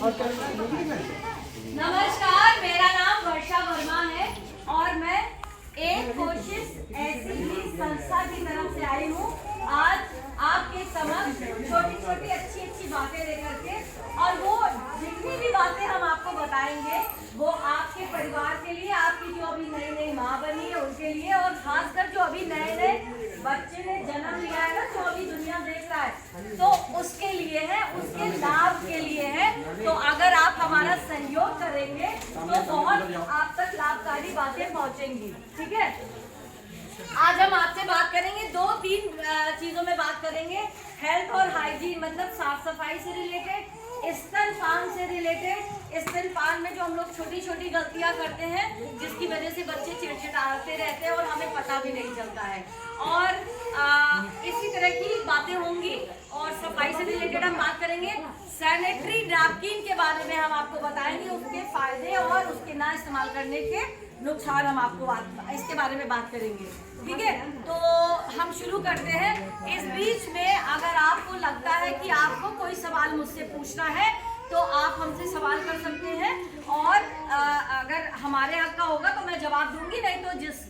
नमस्कार, मेरा नाम वर्षा वर्मा है और मैं एक कोशिश ऐसी ही संस्था की तरफ से आई हूँ आज आपके समक्ष छोटी छोटी अच्छी बातें लेकर के। और वो जितनी भी बातें हम आपको बताएंगे वो आपके परिवार के लिए, आपकी जो अभी नई नई माँ बनी है उनके लिए, और खासकर जो अभी नए नए बच्चे ने जन्म लिया है ना, जो अभी दुनिया देख रहा है, तो उसके लिए है, उसके लाभ के लिए है। तो अगर आप हमारा सहयोग करेंगे तो बहुत आप तक लाभकारी बातें पहुंचेंगी। ठीक है, आज हम आपसे बात करेंगे, 2-3 चीजों में बात करेंगे। हेल्थ और हाइजीन, मतलब साफ सफाई से रिलेटेड, स्तनपान से रिलेटेड। स्तनपान में जो हम लोग छोटी छोटी गलतियां करते हैं जिसकी वजह से बच्चे चिड़चिड़ाते रहते हैं और हमें पता भी नहीं चलता है, और इसी तरह की बातें होंगी। और सफाई से रिलेटेड हम बात करेंगे। सैनिटरी नैपकिन के बारे में हम आपको बताएंगे, उसके फायदे और उसके ना इस्तेमाल करने के नुकसान हम आपको इसके बारे में बात करेंगे। ठीक है, तो हम शुरू करते हैं। इस बीच में अगर आपको लगता है कि आपको कोई सवाल मुझसे पूछना है तो आप हमसे सवाल कर सकते हैं, और अगर हमारे हक का होगा तो मैं जवाब दूंगी, नहीं तो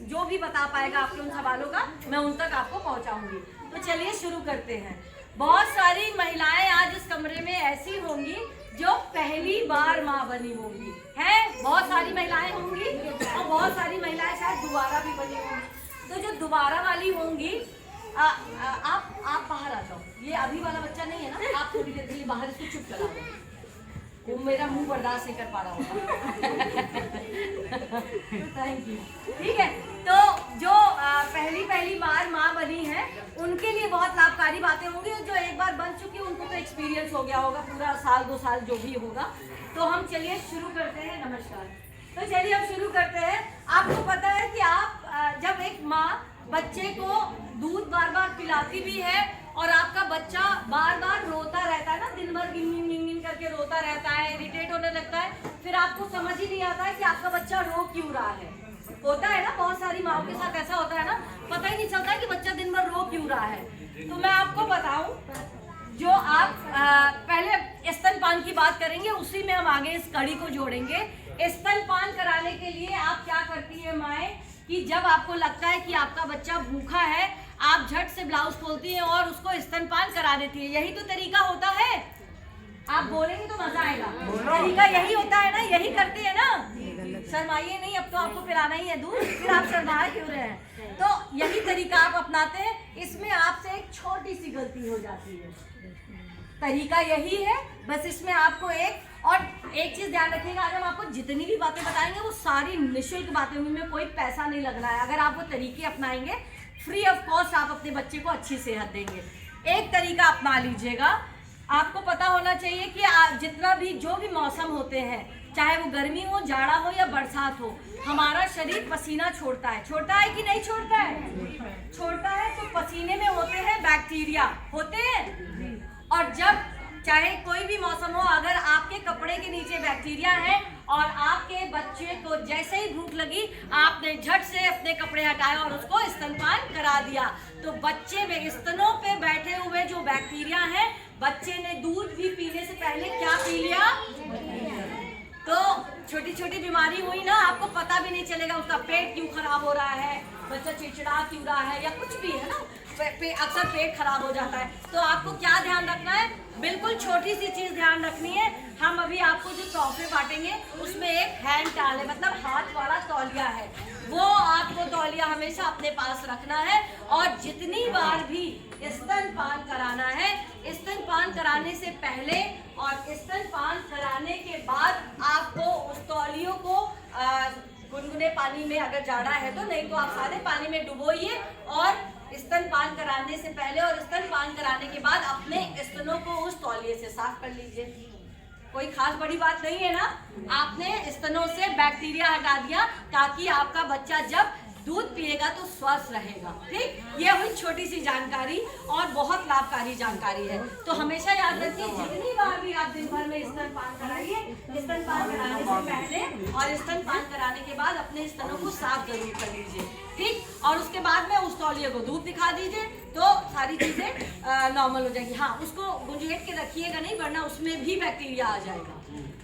जो भी बता पाएगा आपके उन सवालों का मैं उन तक आपको पहुंचाऊंगी। तो चलिए शुरू करते हैं। बहुत सारी महिलाएं आज इस कमरे में ऐसी होंगी जो पहली बार माँ बनी होंगी, है बहुत सारी महिलाएं होंगी, और बहुत सारी महिलाएं शायद दोबारा भी बनी होंगी। तो जो दोबारा वाली होंगी, आप बाहर आ जाओ, ये अभी वाला बच्चा नहीं है ना, आप थोड़ी देर के लिए बाहर इसको चुप करा दो, वो मेरा मुंह बर्दाश्त नहीं कर पा रहा होगा। Thank you. ठीक है, तो जो पहली बार माँ बनी है उनके लिए बहुत लाभकारी बातें होंगी। जो एक बार बन चुकी है उनको तो एक्सपीरियंस हो गया होगा, पूरा साल 2 साल जो भी होगा। तो हम चलिए शुरू करते हैं। नमस्कार। तो चलिए हम शुरू करते हैं। आपको पता है कि आप जब एक माँ बच्चे को दूध बार बार पिलाती भी है और आपका बच्चा बार बार रोता रहता है ना, दिन भर गिन गिन गिन करके रोता रहता है, इरिटेट होने लगता है, फिर आपको समझ ही नहीं आता है कि आपका बच्चा रो क्यों रहा है। होता है ना, बहुत सारी माओं के साथ ऐसा होता है ना, पता ही नहीं चलता है कि बच्चा दिन भर रो क्यों रहा है। तो मैं आपको बताऊं, जो आप पहले स्तनपान की बात करेंगे, उसी में हम आगे इस कड़ी को जोड़ेंगे। स्तनपान कराने के लिए आप क्या करती है माएँ कि जब आपको लगता है कि आपका बच्चा भूखा है, आप झट से ब्लाउज खोलती हैं और उसको स्तनपान करा देती है। यही तो तरीका होता है। आप बोलेंगे तो मजा आएगा। तरीका यही होता है ना, यही करते हैं ना। शर्माइए नहीं, अब तो आपको पिलाना ही है दूध, फिर आप शर्मा क्यों रहे हैं। तो यही तरीका आप अपनाते हैं। इसमें आपसे एक छोटी सी गलती हो जाती है। तरीका यही है, बस इसमें आपको एक चीज ध्यान रखिएगा। आज हम आपको जितनी भी बातें बताएंगे वो सारी निःशुल्क बातें होंगी, में कोई पैसा नहीं लगना है। अगर आप वो तरीके अपनाएंगे, फ्री ऑफ कॉस्ट आप अपने बच्चे को अच्छी सेहत देंगे। एक तरीका अपना लीजिएगा। आपको पता होना चाहिए कि जितना भी जो भी मौसम होते हैं, चाहे वो गर्मी हो, जाड़ा हो या बरसात हो, हमारा शरीर पसीना छोड़ता है कि नहीं छोड़ता है? छोड़ता है। तो पसीने में होते हैं बैक्टीरिया, होते हैं। और जब चाहे कोई भी मौसम हो, अगर आपके कपड़े के नीचे बैक्टीरिया है और आपके बच्चे को जैसे ही भूख लगी, आपने झट से अपने कपड़े हटाए और उसको स्तनपान करा दिया, तो बच्चे में स्तनों पे बैठे हुए जो बैक्टीरिया है, बच्चे ने दूध भी पीने से पहले क्या पी लिया, तो छोटी छोटी बीमारी हुई ना, आपको पता भी नहीं चलेगा उसका पेट क्यों खराब हो रहा है, बच्चा चिड़चिड़ा क्यों रहा है, या कुछ भी है ना, अक्सर पेट खराब हो जाता है। तो आपको क्या ध्यान रखना है, बिल्कुल छोटी सी चीज ध्यान रखनी है। हम अभी आपको जो तोहफे बांटेंगे उसमें एक हैंड टाल है, मतलब हाथ वाला तौलिया है, वो आपको तौलिया हमेशा अपने पास रखना है। और जितनी बार भी स्तनपान कराना है, स्तनपान कराने से पहले और स्तनपान कराने के बाद आपको उस तौलियों को गुनगुने पानी में, अगर जाड़ा है तो, नहीं तो आप सादे पानी में डुबोइए, और स्तनपान कराने से पहले और स्तनपान कराने के बाद अपने स्तनों को उस तौलिए से साफ कर लीजिए। कोई खास बड़ी बात नहीं है ना, आपने स्तनों से बैक्टीरिया हटा दिया ताकि आपका बच्चा जब दूध पिएगा तो स्वस्थ रहेगा। ठीक, ये हुई छोटी सी जानकारी और बहुत लाभकारी जानकारी है। तो हमेशा याद रखिए, जितनी बार भी आप दिन भर में स्तनपान कराइए, स्तनपान कराने से पहले और स्तनपान कराने के बाद अपने स्तनों को साफ जरूर कर लीजिए। ठीक, और उसके बाद में उस तौलिए को दूध दिखा दीजिए तो सारी चीज़ें नॉर्मल हो जाएगी। हाँ, उसको गुंजेट के रखिएगा नहीं, वरना उसमें भी बैक्टीरिया आ जाएगा,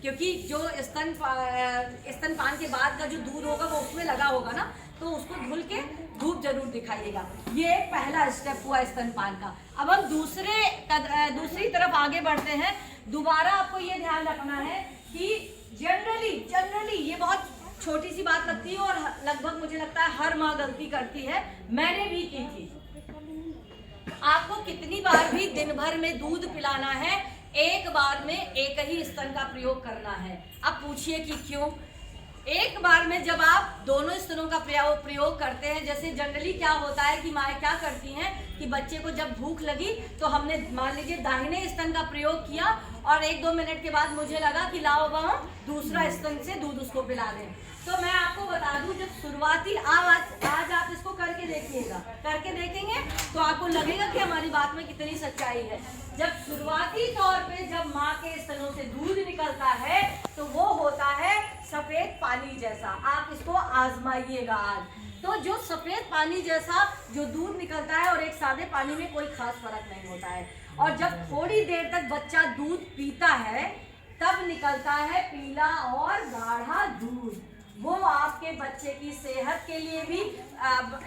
क्योंकि जो स्तनपान के बाद का जो दूध होगा वो उसमें लगा होगा ना, तो उसको धुल के धूप जरूर दिखाइएगा। ये पहला स्टेप हुआ स्तनपान का। अब हम दूसरी तरफ आगे बढ़ते हैं। दोबारा आपको ये ध्यान रखना है कि जनरली ये बहुत छोटी सी बात लगती है और लगभग मुझे लगता है हर माँ गलती करती है, मैंने भी की थी। आपको कितनी बार भी दिन भर में दूध पिलाना है, एक बार में एक ही स्तन का प्रयोग करना है। अब पूछिए कि क्यों? एक बार में जब आप दोनों स्तनों का प्रयोग करते हैं, जैसे जनरली क्या होता है कि माएँ क्या करती हैं कि बच्चे को जब भूख लगी तो हमने मान लीजिए दाहिने स्तन का प्रयोग किया और 1-2 मिनट के बाद मुझे लगा कि लाओ वहाँ दूसरा स्तन से दूध उसको पिला दें। तो मैं आपको बता दूं, जब शुरुआती आज आप इसको करके देखिएगा, करके देखेंगे तो आपको लगेगा कि हमारी बात में कितनी सच्चाई है। जब शुरुआती तौर पे जब माँ के स्तनों से दूध निकलता है तो वो होता है सफेद पानी जैसा। आप इसको आजमाइएगा आज। तो जो सफेद पानी जैसा जो दूध निकलता है और एक सादे पानी में कोई खास फर्क नहीं होता है। और जब थोड़ी देर तक बच्चा दूध पीता है तब निकलता है पीला और गाढ़ा दूध। वो आपके बच्चे की सेहत के लिए भी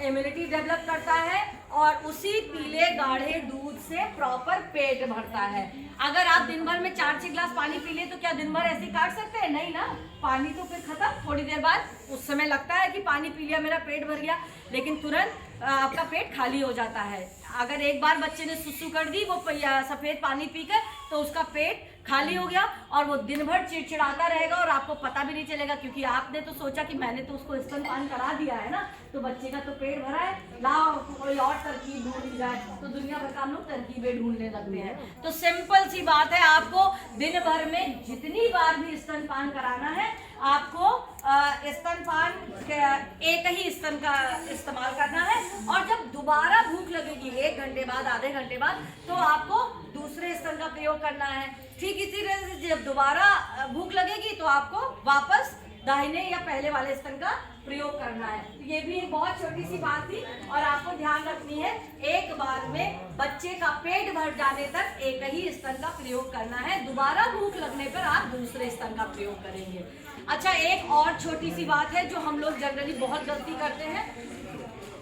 इम्यूनिटी डेवलप करता है और उसी पीले गाढ़े दूध से प्रॉपर पेट भरता है। अगर आप दिन भर में 4-6 ग्लास पानी पी ले तो क्या दिन भर ऐसे काट सकते हैं? नहीं ना, पानी तो फिर खत्म। थोड़ी देर बाद उस समय लगता है कि पानी पी लिया, मेरा पेट भर गया, लेकिन तुरंत आपका पेट खाली हो जाता है। अगर एक बार बच्चे ने सुसु कर दी वो सफेद पानी पीकर, तो उसका पेट खाली हो गया और वो दिन भर चिड़चिड़ाता रहेगा और आपको पता भी नहीं चलेगा, क्योंकि आपने तो सोचा कि मैंने तो उसको स्तनपान करा दिया है ना, तो बच्चे का तो पेट भरा है, लाओ कोई और तरकीब ढूंढ जाए। तो दुनिया भर का हम लोग तरकीबें ढूंढने लगते हैं। तो सिंपल सी बात है, आपको दिन भर में जितनी बार भी स्तनपान कराना है, आपको स्तनपान एक ही स्तन का इस्तेमाल करना है। और जब दोबारा भूख लगेगी 1 घंटे बाद, आधे घंटे बाद, तो आपको दूसरे स्तन का प्रयोग करना है। ठीक इसी तरह से जब दोबारा भूख लगेगी तो आपको वापस दाहिने या पहले वाले स्तन का प्रयोग करना है। तो ये भी एक बहुत छोटी सी बात थी और आपको ध्यान रखनी है, एक बार में बच्चे का पेट भर जाने तक एक ही स्तन का प्रयोग करना है। दोबारा भूख लगने पर आप दूसरे स्तन का प्रयोग करेंगे। अच्छा, एक और छोटी सी बात है जो हम लोग जनरली बहुत गलती करते हैं।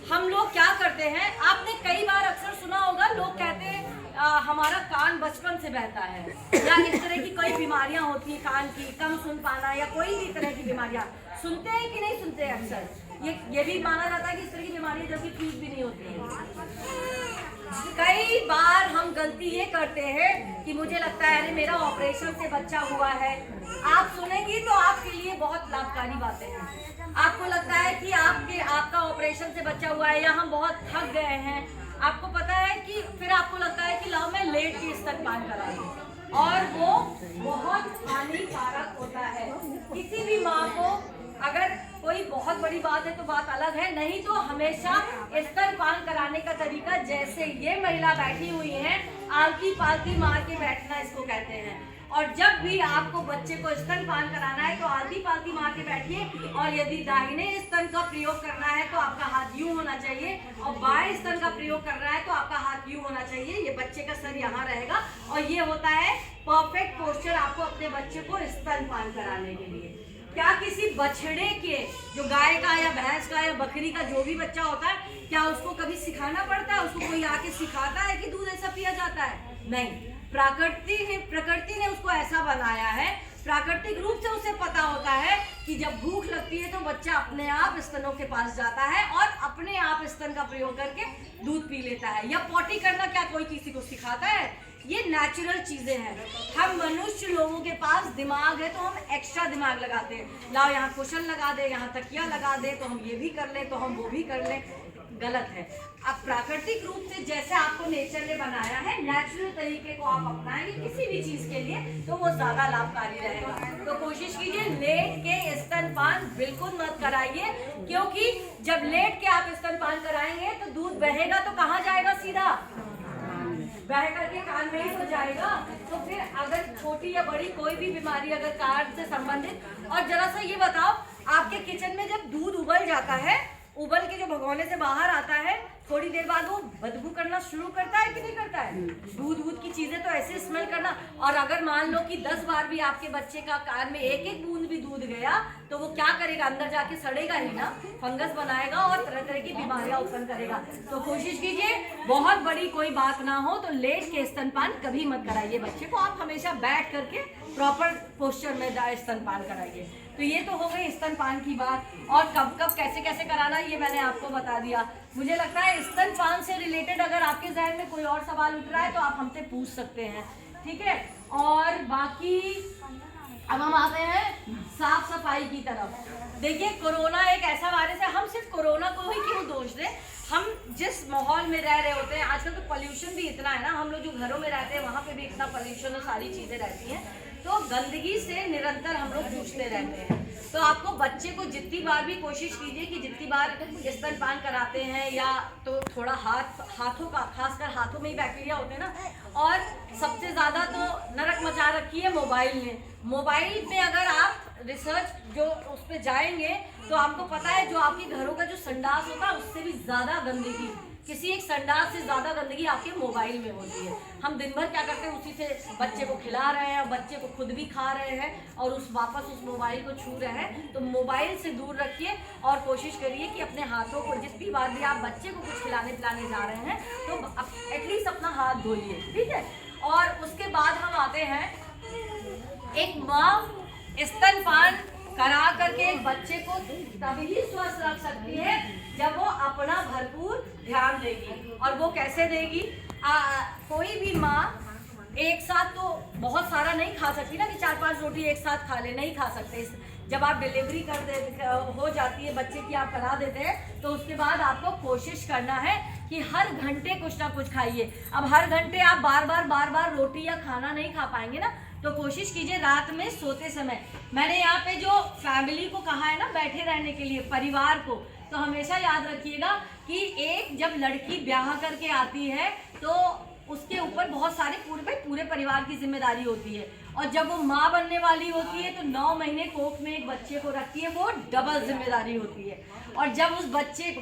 हम लोग क्या करते हैं, आपने कई बार अक्सर सुना होगा, लोग कहते हैं हमारा कान बचपन से बहता है, या इस तरह की कोई बीमारियां होती हैं कान की, कम सुन पाना या कोई भी तरह की बीमारियां। सुनते हैं कि नहीं सुनते हैं? अक्सर ये भी माना जाता है कि इस तरह की बीमारियां जबकि ठीक भी नहीं होती है। कई बार हम गलती ये करते हैं कि मुझे लगता है अरे मेरा ऑपरेशन से बच्चा हुआ है। आप सुनेंगी तो आपके लिए बहुत लाभकारी बातें हैं। आपको लगता है कि आपका ऑपरेशन से बच्चा हुआ है या हम बहुत थक गए हैं, आपको पता है कि फिर आपको लगता है कि लाओ मैं लेट के स्तनपान करा दूं, और वो बहुत हानिकारक होता है। किसी भी माँ को अगर कोई बहुत बड़ी बात है तो बात अलग है, नहीं तो हमेशा स्तनपान कराने का तरीका जैसे ये महिला बैठी हुई है, आलती पालती मार के बैठना इसको कहते हैं। और जब भी आपको बच्चे को स्तनपान कराना है तो आलती पालती मार के बैठिए, और यदि दाहिने स्तन का प्रयोग करना है तो आपका हाथ यूं होना चाहिए, और बाएं स्तन का प्रयोग करना है तो आपका हाथ यूं होना चाहिए। ये बच्चे का सर यहाँ रहेगा और ये होता है परफेक्ट पोस्चर आपको अपने बच्चे को स्तनपान कराने के लिए। क्या किसी बछड़े के, जो गाय का या भैंस का या बकरी का जो भी बच्चा होता है, क्या उसको कभी सिखाना पड़ता है? उसको कोई आके सिखाता है कि दूध ऐसा पिया जाता है? नहीं, प्रकृति ने उसको ऐसा बनाया है, प्राकृतिक रूप से उसे पता होता है कि जब भूख लगती है तो बच्चा अपने आप स्तनों के पास जाता है और अपने आप स्तन का प्रयोग करके दूध पी लेता है। या पॉटी करना क्या कोई किसी को सिखाता है? ये नेचुरल चीजें हैं। हम मनुष्य लोगों के पास दिमाग है तो हम एक्स्ट्रा दिमाग लगाते हैं, लाओ यहाँ कुशन लगा दे, यहाँ तकिया लगा दे, तो हम ये भी कर लें, तो हम वो भी कर लें। गलत है। अब प्राकृतिक रूप से जैसे आपको नेचर ने बनाया है, नेचुरल तरीके को आप अपनाएंगे किसी भी चीज के लिए तो वो ज्यादा लाभकारी रहेगा। तो कोशिश कीजिए लेट के स्तनपान बिल्कुल मत कराइए, क्योंकि जब लेट के आप स्तनपान कराएंगे तो दूध बहेगा तो कहाँ जाएगा? सीधा बह करके कान में ही हो जाएगा। तो फिर अगर छोटी या बड़ी कोई भी बीमारी अगर कान से संबंधित, और जरा सा ये बताओ, आपके किचन में जब दूध उबल जाता है उबल के जो भगोने से बाहर आता है, थोड़ी देर बाद वो बदबू करना शुरू करता है कि नहीं करता है? दूध की चीजें तो ऐसे स्मेल करना। और अगर मान लो कि 10 बार भी आपके बच्चे का कान में एक एक बूंद भी दूध गया तो वो क्या करेगा? अंदर जाके सड़ेगा ही ना, फंगस बनाएगा और तरह तरह की बीमारियां उत्पन्न करेगा। तो कोशिश कीजिए, बहुत बड़ी कोई बात ना हो तो लेट के स्तनपान कभी मत कराइए बच्चे को। आप हमेशा बैठ करके प्रॉपर पोस्चर में स्तनपान कराइए। तो ये तो हो गई स्तनपान की बात। और कब कब कैसे कैसे कराना ये मैंने आपको बता दिया। मुझे लगता है स्तनपान से रिलेटेड अगर आपके जहन में कोई और सवाल उठ रहा है तो आप हमसे पूछ सकते हैं, ठीक है। और बाकी अब हम आते हैं साफ सफाई की तरफ। देखिए, कोरोना एक ऐसा वायरस है, हम सिर्फ कोरोना को ही क्यों दोष दें? हम जिस माहौल में रह रहे होते हैं, आजकल तो पोल्यूशन भी इतना है ना, हम लोग जो घरों में रहते हैं वहाँ पे भी इतना पोल्यूशन और सारी चीज़ें रहती हैं, तो गंदगी से निरंतर हम लोग जूझते रहते हैं। तो आपको बच्चे को जितनी बार भी कोशिश कीजिए कि जितनी बार स्तनपान कराते हैं या तो थोड़ा हाथों का, खासकर हाथों में ही बैक्टीरिया होते हैं ना। और सबसे ज़्यादा तो नरक मचा रखी है मोबाइल ने। मोबाइल पे अगर आप रिसर्च जो उस पर जाएंगे तो आपको पता है जो आपके घरों का जो संडास होता है उससे भी ज़्यादा गंदगी, किसी एक संडास से ज़्यादा गंदगी आपके मोबाइल में होती है। हम दिन भर क्या करते हैं, उसी से बच्चे को खिला रहे हैं, बच्चे को खुद भी खा रहे हैं और वापस उस मोबाइल को छू रहे हैं। तो मोबाइल से दूर रखिए और कोशिश करिए कि अपने हाथों को जितनी बार भी आप बच्चे को कुछ खिलाने पिलाने जा रहे हैं तो एटलीस्ट अपना हाथ धोइए, ठीक है। और उसके बाद हम आते हैं, एक माँ स्तनपान करा करके एक बच्चे को तभी स्वस्थ रख सकती है जब वो अपना भरपूर ध्यान देगी। और वो कैसे देगी? कोई भी माँ एक साथ तो बहुत सारा नहीं खा सकती ना, कि 4-5 रोटी एक साथ खा ले, नहीं खा सकते। जब आप डिलीवरी हो जाती है बच्चे की, आप करा देते हैं, तो उसके बाद आपको कोशिश करना है कि हर घंटे कुछ ना कुछ खाइए। अब हर घंटे आप बार बार रोटी या खाना नहीं खा पाएंगे ना, तो कोशिश कीजिए रात में सोते समय। मैंने यहाँ पे जो फैमिली को कहा है ना बैठे रहने के लिए, परिवार को, तो हमेशा याद रखिएगा कि एक जब लड़की ब्याह करके आती है तो उसके ऊपर बहुत सारे पूरे परिवार की जिम्मेदारी होती है। और जब वो माँ बनने वाली होती है तो 9 महीने कोख में एक बच्चे को रखती है, वो डबल जिम्मेदारी होती है। और जब उस बच्चे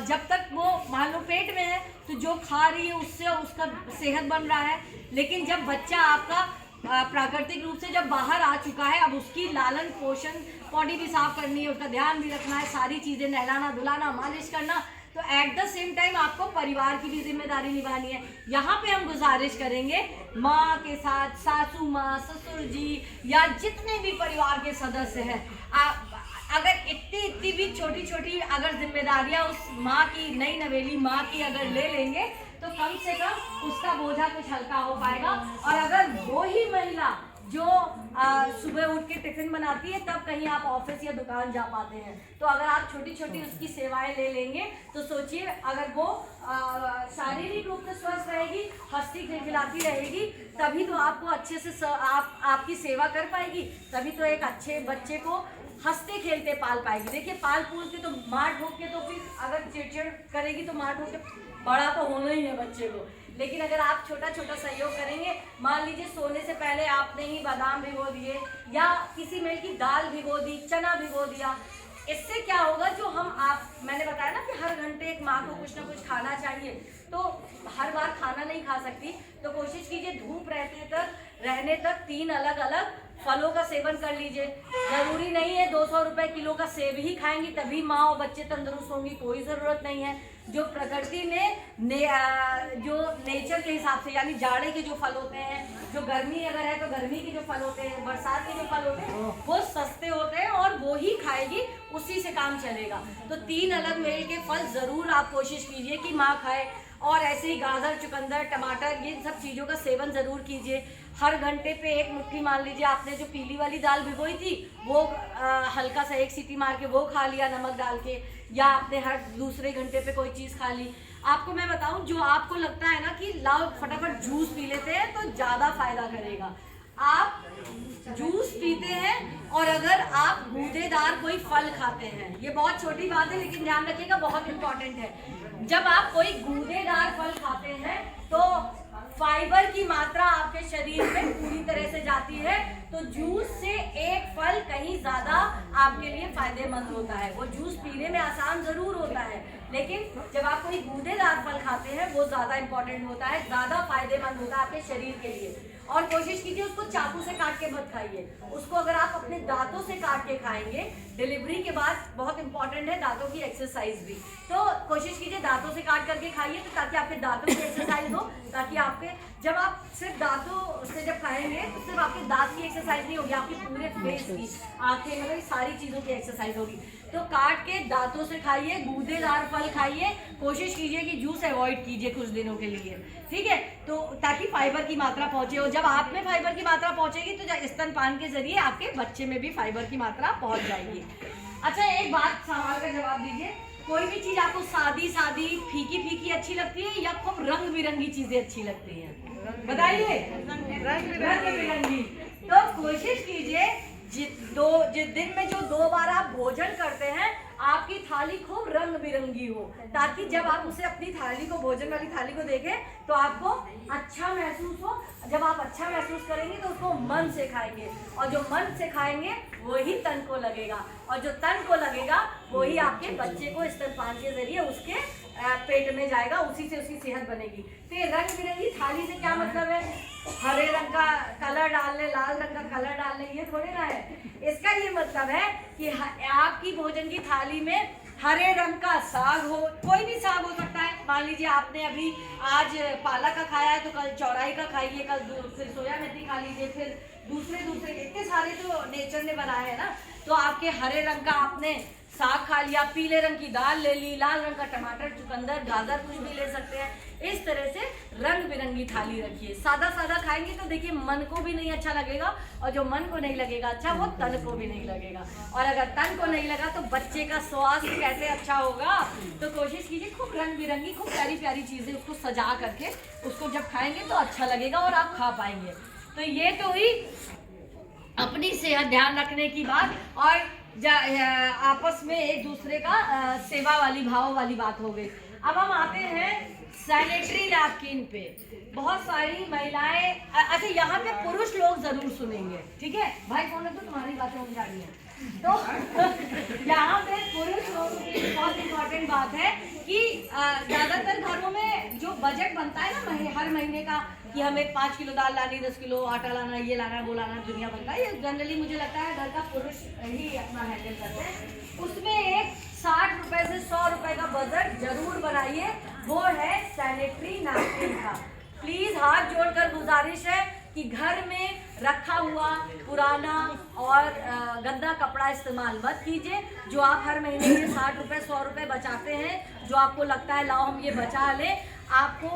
जब तक वो मान लो पेट में है तो जो खा रही है उससे उसका सेहत बन रहा है, लेकिन जब बच्चा आपका प्राकृतिक रूप से जब बाहर आ चुका है, अब उसकी लालन पोषण, बॉडी भी साफ करनी है, उसका ध्यान भी रखना है, सारी चीज़ें नहलाना धुलाना मालिश करना, तो एट द सेम टाइम आपको परिवार की भी जिम्मेदारी निभानी है। यहाँ पे हम गुजारिश करेंगे माँ के साथ सासू माँ, ससुर जी या जितने भी परिवार के सदस्य हैं, अगर इतनी भी छोटी अगर जिम्मेदारियाँ उस माँ की, नई नवेली माँ की अगर ले लेंगे तो कम से कम उसका बोझा कुछ हल्का हो पाएगा। और अगर वो ही महिला जो सुबह उठ के टिफिन बनाती है तब कहीं आप ऑफिस या दुकान जा पाते हैं, तो अगर आप छोटी उसकी सेवाएं ले लेंगे तो सोचिए, अगर वो शारीरिक रूप से स्वस्थ रहेगी, हंसती खिलखिलाती रहेगी, तभी तो आपको अच्छे से आपकी सेवा कर पाएगी, तभी तो एक अच्छे बच्चे को हंसते खेलते पाल पाएगी। देखिए, पाल पूल के तो मार ठोक के तो फिर अगर चिड़चिड़ करेगी तो मार ठोक के बड़ा तो होना ही है बच्चे को। लेकिन अगर आप छोटा सहयोग करेंगे, मान लीजिए सोने से पहले आपने ही बादाम भिगो दिए या किसी मेल की दाल भिगो दी, चना भिगो दिया, इससे क्या होगा, जो मैंने बताया ना कि हर घंटे एक माँ को कुछ ना कुछ खाना चाहिए, तो हर बार खाना नहीं खा सकती, तो कोशिश कीजिए धूप रहने तक 3 अलग फलों का सेवन कर लीजिए। जरूरी नहीं है 200 रुपए किलो का सेब ही खाएंगी तभी माँ और बच्चे तंदुरुस्त होंगी, कोई ज़रूरत नहीं है। जो प्रकृति ने जो नेचर के हिसाब से, यानी जाड़े के जो फल होते हैं, जो गर्मी अगर है तो गर्मी के जो फल होते हैं, बरसात के जो फल होते हैं वो सस्ते होते हैं और वो ही खाएगी, उसी से काम चलेगा। तो 3 अलग मेल के फल ज़रूर आप कोशिश कीजिए कि माँ खाए। और ऐसे ही गाजर, चुकंदर, टमाटर, ये सब चीज़ों का सेवन ज़रूर कीजिए। हर घंटे पे 1 मुट्ठी, मान लीजिए आपने जो पीली वाली दाल भिगोई थी वो हल्का सा 1 सीटी मार के वो खा लिया नमक डाल के, या आपने हर दूसरे घंटे पे कोई चीज़ खा ली। आपको मैं बताऊं, जो आपको लगता है ना कि लाओ फटाफट जूस पी लेते हैं तो ज़्यादा फायदा करेगा। आप जूस पीते हैं और अगर आप गूदेदार कोई फल खाते हैं, ये बहुत छोटी बात है लेकिन ध्यान रखिएगा, बहुत इंपॉर्टेंट है। जब आप कोई गूदेदार फल खाते हैं तो फाइबर की मात्रा आपके शरीर में पूरी तरह से जाती है। तो जूस से एक फल फल कहीं ज्यादा आपके लिए फायदेमंद होता है। वो जूस पीने में आसान जरूर होता है, लेकिन जब आप कोई गूदेदार फल खाते हैं वो ज्यादा इंपॉर्टेंट होता है, ज्यादा फायदेमंद होता है आपके शरीर के लिए। और कोशिश कीजिए उसको चाकू से काट के मत खाइए, उसको अगर आप अपने दांतों से काट के खाएंगे, डिलीवरी के बाद बहुत इंपॉर्टेंट है दांतों की एक्सरसाइज भी, तो कोशिश कीजिए दांतों से काट करके खाइए, तो ताकि आपके दांतों की एक्सरसाइज हो, ताकि आपके जब आप सिर्फ दांतों से जब खाएंगे तो सिर्फ आपके दांत की एक्सरसाइज नहीं होगी, आपकी पूरे फेस की, आंखें, मतलब सारी चीजों की एक्सरसाइज होगी। तो काट के दांतों से खाइए, गूदेदार फल खाइए, कोशिश कीजिए कि जूस अवॉइड कीजिए कुछ दिनों के लिए, ठीक है, तो ताकि फाइबर की मात्रा पहुंचे। और जब आप में फाइबर की मात्रा पहुंचेगी तो स्तनपान के जरिए आपके बच्चे में भी फाइबर की मात्रा पहुंच जाएगी। अच्छा, एक बात सवाल का जवाब दीजिए, कोई भी चीज आपको सादी सादी फीकी फीकी अच्छी लगती है या खूब रंग बिरंगी चीजें अच्छी लगती हैं? बताइए। रंग बिरंगी। तो कोशिश कीजिए जिस दिन में जो 2 बार आप भोजन करते हैं आपकी थाली खूब रंग बिरंगी हो, ताकि जब आप उसे अपनी थाली को, भोजन वाली थाली को देखें तो आपको अच्छा महसूस हो। जब आप अच्छा महसूस करेंगे तो उसको मन से खाएंगे, और जो मन से खाएंगे वही तन को लगेगा, और जो तन को लगेगा वही आपके बच्चे को स्तनपान के जरिए उसके पेट में जाएगा, उसी से उसकी सेहत बनेगी। तो ये रंग बिरंगी थाली से क्या मतलब है? हरे रंग का कलर डालने, लाल रंग का कलर डालने, ये थोड़ी ना है। इसका ये मतलब है कि आपकी भोजन की थाली में हरे रंग का साग हो, कोई भी साग हो सकता है। मान लीजिए आपने अभी आज पालक का खाया है तो कल चौराई का खाइए, कल फिर सोया मेथी खा लीजिए, फिर दूसरे इतने सारे जो नेचर ने बनाए हैं ना, तो आपके हरे रंग का आपने साग खा लिया, पीले रंग की दाल ले ली, लाल रंग का टमाटर, चुकंदर, गाजर कुछ भी ले सकते हैं। इस तरह से रंग बिरंगी थाली रखिए। सादा सादा खाएंगे तो देखिए मन को भी नहीं अच्छा लगेगा, और जो मन को नहीं लगेगा अच्छा वो तन को भी नहीं लगेगा, और अगर तन को नहीं लगा तो बच्चे का स्वास्थ्य कैसे अच्छा होगा। तो कोशिश कीजिए खूब रंग बिरंगी, खूब प्यारी प्यारी चीजें उसको सजा करके उसको जब खाएंगे तो अच्छा लगेगा और आप खा पाएंगे। तो ये तो हुई अपनी सेहत ध्यान रखने की बात, और आपस में एक दूसरे का सेवा वाली, भाव वाली बात हो गई। अब हम आते हैं सैनिटरी नैपकिन पे। बहुत सारी महिलाएं, अच्छा यहाँ पे पुरुष लोग जरूर सुनेंगे, ठीक है भाई, कौन है तो तुम्हारी बातें हो जा रही है। तो यहाँ पे पुरुष लोगों की बहुत इम्पोर्टेंट बात है कि ज्यादातर घरों में जो बजट बनता है ना हर महीने का, कि हमें 5 किलो दाल लानी, 10 किलो आटा लाना, ये लाना, वो लाना, दुनिया भर का, ये जनरली मुझे लगता है घर का पुरुष ही अपना हैंडल करते हैं। उसमें एक 60 रुपए से 100 रुपए का बजट जरूर बनाइए, वो है सैनिटरी नैपकिन का। प्लीज हाथ जोड़कर गुजारिश है कि घर में रखा हुआ पुराना और गंदा कपड़ा इस्तेमाल मत कीजिए। जो आप हर महीने के 60 रुपए 100 रुपए बचाते हैं, जो आपको लगता है लाओ हम ये बचा लें, आपको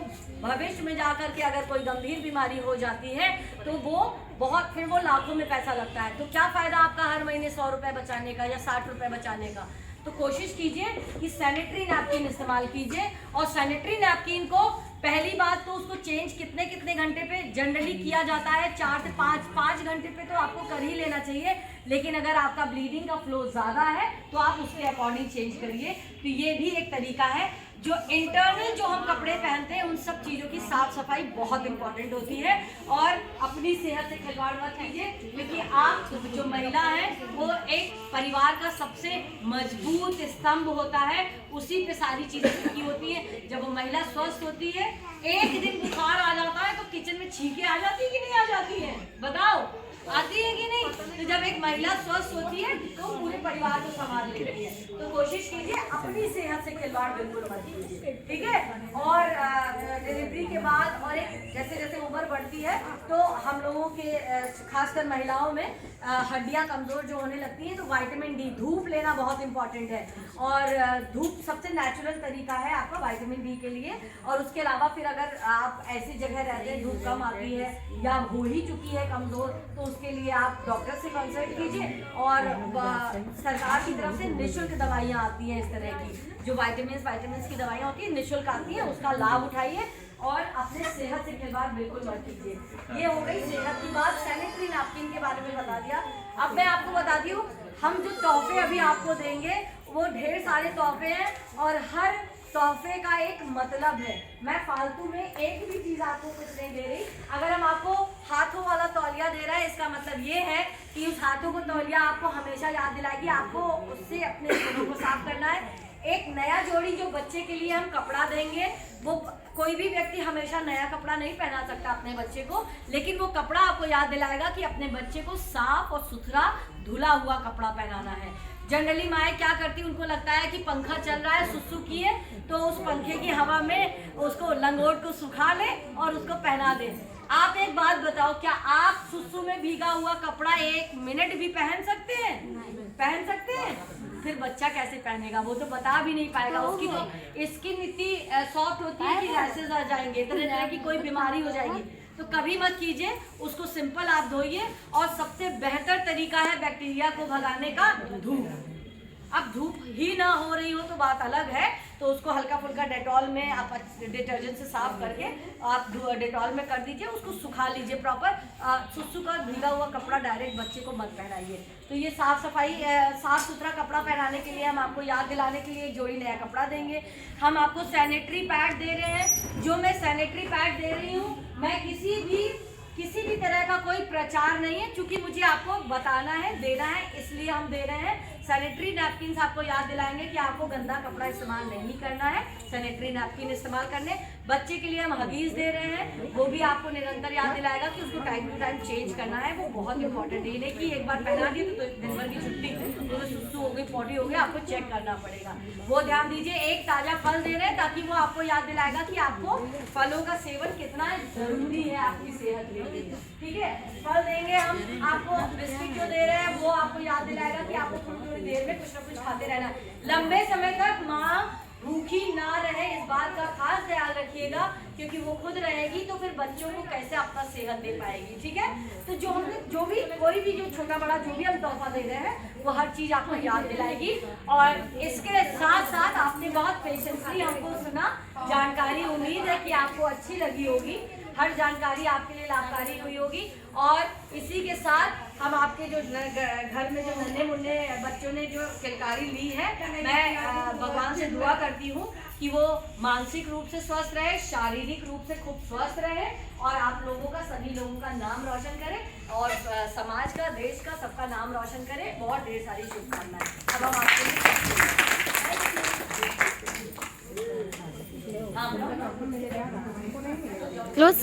भविष्य में जाकर के अगर कोई गंभीर बीमारी हो जाती है तो वो बहुत, फिर वो लाखों में पैसा लगता है। तो क्या फायदा आपका हर महीने 100 रुपए बचाने का या 60 रुपए बचाने का। तो कोशिश कीजिए कि सैनिटरी नैपकिन इस्तेमाल कीजिए, और सैनिटरी नैपकिन को पहली बात तो उसको चेंज कितने घंटे पे जनरली किया जाता है, 4 से 5 घंटे पे तो आपको कर ही लेना चाहिए। लेकिन अगर आपका ब्लीडिंग का फ्लो ज़्यादा है तो आप उसके अकॉर्डिंग चेंज करिए। तो ये भी एक तरीका है। जो इंटरनल जो हम कपड़े पहनते हैं उन सब चीज़ों की साफ सफाई बहुत इंपॉर्टेंट होती है, और अपनी सेहत से खिलवाड़ मत कीजिए, क्योंकि आप जो महिला है वो एक परिवार का सबसे मजबूत स्तंभ होता है, उसी पे सारी चीज़ें टिकी होती है। जब वो महिला स्वस्थ होती है, एक दिन बुखार आ जाता है तो किचन में छींके आ जाती है कि नहीं आ जाती है, बताओ आती है कि नहीं। तो जब एक महिला स्वस्थ होती है तो पूरे परिवार को संभाल लेती है। तो कोशिश कीजिए अपनी सेहत से खिलवाड़ बिल्कुल मत कीजिए, ठीक है। और डिलीवरी के बाद और एक जैसे जैसे उम्र बढ़ती है तो हम लोगों के खासकर महिलाओं में हड्डियां कमजोर जो होने लगती हैं, तो विटामिन डी, धूप लेना बहुत इंपॉर्टेंट है, और धूप सबसे नेचुरल तरीका है आपका विटामिन डी के लिए। और उसके अलावा फिर अगर आप ऐसी जगह रहते हैं धूप कम आती है या हो ही चुकी है कमजोर, तो उसके लिए आप डॉक्टर से कंसल्ट कीजिए। और सरकार की तरफ से निःशुल्क दवाइयाँ आती हैं इस तरह की, जो विटामिन की दवाइयाँ होती हैं निःशुल्क आती हैं, उसका लाभ उठाइए और अपने सेहत से खिलवाड़ बिल्कुल मत कीजिए। ये हो गई सेहत की बात। सैनिटरी नैपकिन के बारे में बता दिया। अब मैं आपको बता दी हूँ, हम जो तोहफे अभी आपको देंगे वो ढेर सारे तोहफे हैं, और हर तोहफे का एक मतलब है। मैं फालतू में एक भी चीज आपको कुछ नहीं दे रही। अगर हम आपको हाथों वाला तौलिया दे रहा है, इसका मतलब ये है कि उस हाथों को तौलिया आपको हमेशा याद दिलाएगी, आपको उससे अपने घरों को साफ करना है। एक नया जोड़ी जो बच्चे के लिए हम कपड़ा देंगे, वो कोई भी व्यक्ति हमेशा नया कपड़ा नहीं पहना सकता अपने बच्चे को, लेकिन वो कपड़ा आपको याद दिलाएगा कि अपने बच्चे को साफ और सुथरा धुला हुआ कपड़ा पहनाना है। जनरली माएँ क्या करती, उनको लगता है कि पंखा चल रहा है, सुसु की है, तो उस पंखे की हवा में उसको लंगोट को सुखा ले और उसको पहना दे। आप एक बात बताओ, क्या आप सुसु में भीगा हुआ कपड़ा 1 मिनट भी पहन सकते हैं? पहन सकते हैं? फिर बच्चा कैसे पहनेगा? वो तो बता भी नहीं पाएगा। उसकी तो स्किन इतनी सॉफ्ट होती है कि रैशेज आ जाएंगे, तरह तरह की कोई बीमारी हो जाएगी। तो कभी मत कीजिए, उसको सिंपल आप धोइए। और सबसे बेहतर तरीका है बैक्टीरिया को भगाने का, धूप। अब धूप ही ना हो रही हो तो बात अलग है, तो उसको हल्का फुल्का डेटॉल में आप डिटर्जेंट से साफ करके आप डेटॉल में कर दीजिए, उसको सुखा लीजिए प्रॉपर। सुसु का भीगा हुआ कपड़ा डायरेक्ट बच्चे को मत पहनाइए। तो ये साफ सफाई, साफ सुथरा कपड़ा पहनाने के लिए हम आपको याद दिलाने के लिए एक जोड़ी नया कपड़ा देंगे। हम आपको सैनिटरी पैड दे रहे हैं। जो मैं सैनिटरी पैड दे रही हूँ, मैं किसी भी तरह का कोई प्रचार नहीं है, क्योंकि मुझे आपको बताना है, देना है, इसलिए हम दे रहे हैं। सैनिटरी नैपकिन आपको याद दिलाएंगे कि आपको गंदा कपड़ा इस्तेमाल नहीं करना है, सैनिटरी नैपकिन इस्तेमाल करने। बच्चे के लिए हम हगीज दे रहे हैं, वो भी आपको निरंतर याद दिलाएगा कि उसको टाइम टू टाइम चेंज करना है। वो बहुत इंपॉर्टेंट है, नहीं कि एक बार पहना दिए तो दिन भर की छुट्टी, तो सुसु हो गई, पॉटी हो गया, आपको चेक करना पड़ेगा। वो ध्यान दीजिए। एक ताज़ा फल दे रहे हैं ताकि वो आपको याद दिलाएगा कि आपको फलों का सेवन कितना जरूरी है आपकी सेहत के लिए। ठीक है, फल देंगे हम आपको। बिस्किट जो दे रहे हैं वो आपको याद दिलाएगा कि आपको थोड़ी देर में कुछ ना कुछ खाते रहना। लंबे समय तक माँ भूखी ना रहे, इस बात का खास ख्याल रखिएगा, क्योंकि वो खुद रहेगी तो फिर बच्चों को कैसे अपना सेहत दे पाएगी। ठीक है, तो जो भी कोई भी जो छोटा बड़ा जो भी हम तोहफा दे रहे हैं, वो हर चीज आपको याद दिलाएगी। और इसके साथ साथ आपने बहुत पेशेंसली हमको सुना, जानकारी उम्मीद है कि आपको अच्छी लगी होगी। हर जानकारी आपके लिए लाभकारी हुई होगी। और इसी के साथ हम आपके जो घर में जो नन्हे मुन्ने बच्चों ने जो किलकारी ली है, मैं भगवान से दुआ करती हूँ कि वो मानसिक रूप से स्वस्थ रहे, शारीरिक रूप से खूब स्वस्थ रहे, और आप लोगों का, सभी लोगों का नाम रोशन करे, और समाज का, देश का, सबका नाम रोशन करे। बहुत ढेर सारी शुभकामनाएं। अब हम आपके लिए क्लोज